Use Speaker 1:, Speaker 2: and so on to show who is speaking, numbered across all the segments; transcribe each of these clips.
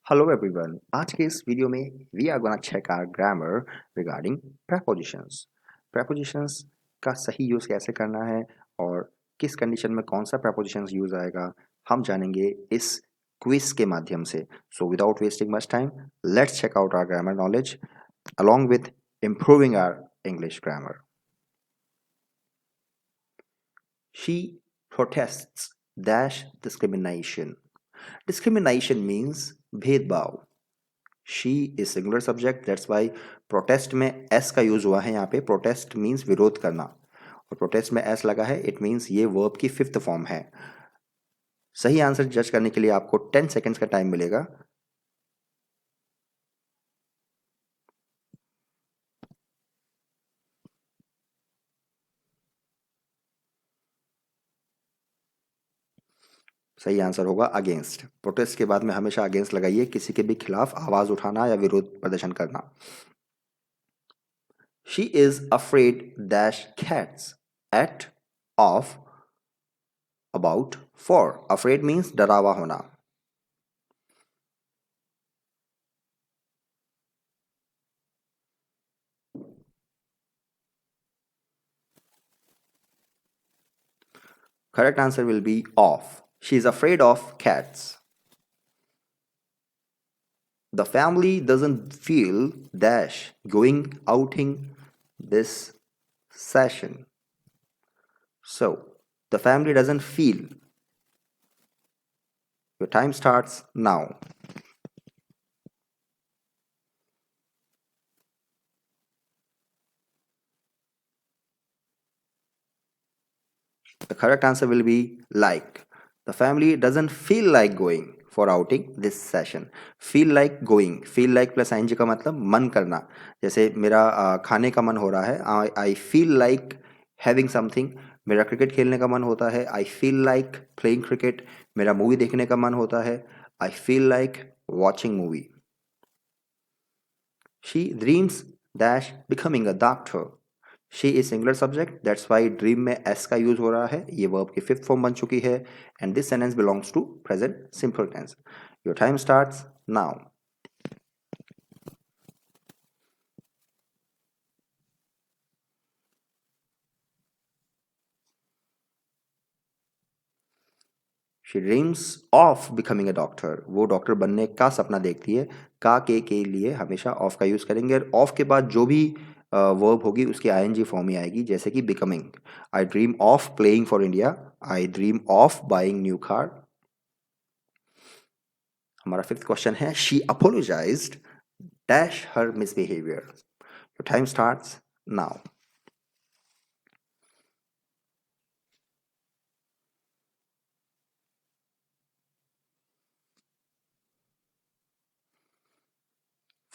Speaker 1: Hello everyone. आज के इस वीडियो में we are gonna check our grammar regarding prepositions. Prepositions का सही यूज़ कैसे करना है और किस कंडीशन में कौन सा prepositions यूज़ आएगा हम जानेंगे इस क्विज के माध्यम से. So without wasting much time, let's check out our grammar knowledge along with improving our English grammar. She protests dash discrimination. Discrimination means भेदभाव. She is singular subject that's why protest में S का use हुआ है यहाँ पे. Protest means विरोध करना और प्रोटेस्ट में एस लगा है. इट मीन्स ये वर्ब की फिफ्थ फॉर्म है. सही आंसर जज करने के लिए आपको 10 सेकेंड्स का टाइम मिलेगा. सही आंसर होगा अगेंस्ट. प्रोटेस्ट के बाद में हमेशा अगेंस्ट लगाइए. किसी के भी खिलाफ आवाज उठाना या विरोध प्रदर्शन करना. She is afraid dash cats at off about 4. Afraid means डरावा होना. Correct answer will be of. She is afraid of cats. The family doesn't feel dash going outing this session. So, the family doesn't feel. Your time starts now. The correct answer will be like. The family doesn't feel like going for outing this session. Feel like going. Feel like plus ing का मतलब मन करना. जैसे मेरा खाने का मन हो रहा है. I feel like having something. मेरा क्रिकेट खेलने का मन होता है. I feel like playing cricket. मेरा मूवी देखने का मन होता है. I feel like watching movie. She dreams dash becoming a doctor. She is singular subject that's why dream में एस का यूज हो रहा है. ये वर्ब की फिफ्थ फॉर्म बन चुकी है and this sentence belongs to present simple tense. Your time starts now. She dreams of becoming a doctor. वो डॉक्टर बनने का सपना देखती है. का के लिए हमेशा ऑफ का यूज करेंगे और ऑफ के बाद जो भी वर्ब होगी उसकी आईएनजी फॉर्म ही आएगी. जैसे कि becoming. I dream of playing for India. I dream of buying new car. हमारा फिफ्थ क्वेश्चन है she apologised dash her misbehavior. Your time starts now.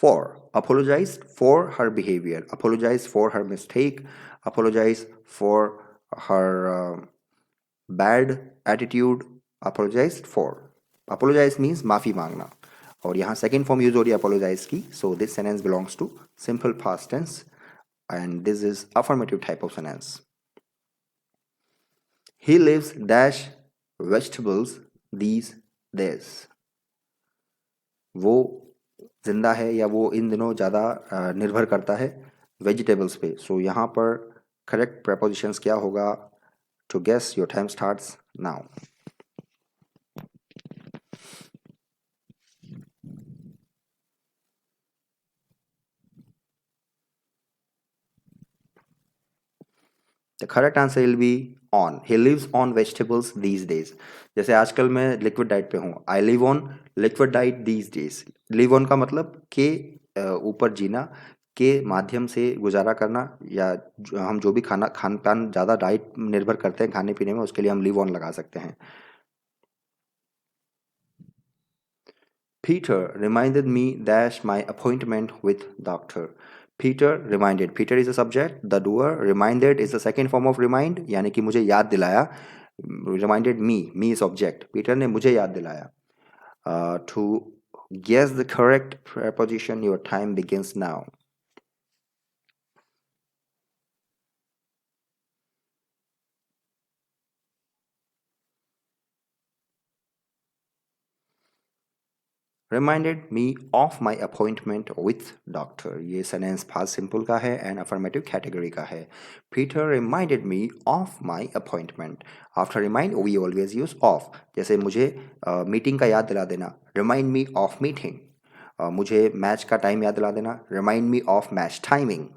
Speaker 1: For apologize for her behavior. Apologize for her mistake. Apologize for her bad attitude. Apologize for. Apologize means माफी मांगना और यहाँ second form use हो रही है apologize की. So this sentence belongs to simple past tense and this is affirmative type of sentence. He lives dash vegetables these days. वो जिंदा है या वो इन दिनों ज़्यादा निर्भर करता है वेजिटेबल्स पे. सो यहाँ पर करेक्ट प्रेपोजिशंस क्या होगा? To guess your time starts now. The correct answer will be on. He lives on vegetables these days. जैसे आजकल मैं लिक्विड डाइट पे हूँ. I live on liquid diet these days. Live on का मतलब के ऊपर जीना, के माध्यम से गुजारा करना या हम जो भी खान पान ज़्यादा डाइट निर्भर करते हैं खाने पीने में उसके लिए हम लिव ऑन लगा सकते हैं. Peter reminded me dash my appointment with doctor. Peter reminded. Peter is a subject. The doer. Reminded is the second form of remind. यानी कि मुझे याद दिलाया. Reminded me. Me is object. Peter ने मुझे याद दिलाया. To guess the correct preposition, your time begins now. reminded me of my appointment with doctor. ये sentence past simple का है and affirmative category का है. Peter reminded me of my appointment. After remind we always use of. जैसे मुझे meeting का याद दिला देना, remind me of meeting. मुझे मैच का टाइम याद दिला देना, remind me of match timing.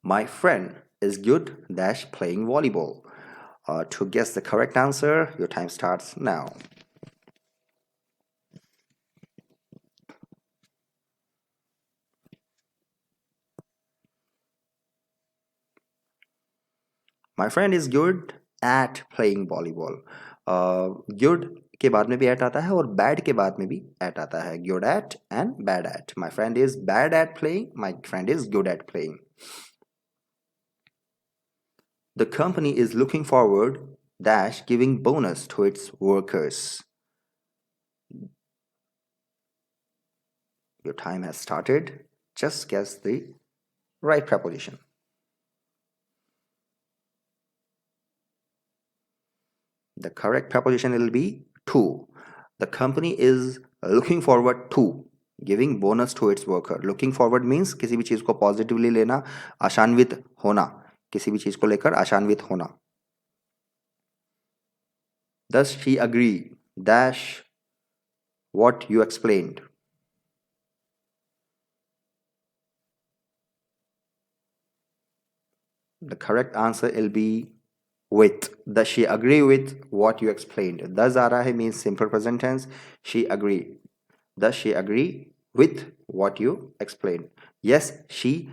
Speaker 1: My friend is good dash playing volleyball. To guess the correct answer, your time starts now. My friend is good at playing volleyball. Good के बाद में भी at आता है और bad के बाद में भी at आता है. Good at and bad at. My friend is bad at playing. My friend is good at playing. The company is looking forward dash giving bonus to its workers. Your time has started. Just guess the right preposition. The correct preposition will be to. The company is looking forward to giving bonus to its worker. Looking forward means किसी भी चीज को positively लेना, आशान्वित होना, किसी भी चीज को लेकर आशान्वित होना. Does she agree dash what you explained? The correct answer will be with. Does she agree with what you explained? Does आ रहा है means simple present tense. She agree. Does she agree with what you explained? Yes, she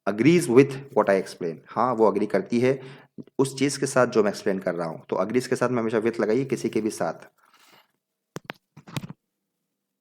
Speaker 1: agrees with what I explained. हाँ, वो agree करती है उस चीज के साथ जो मैं explain कर रहा हूँ. तो agrees के साथ में हमेशा with लगाइए किसी के भी साथ.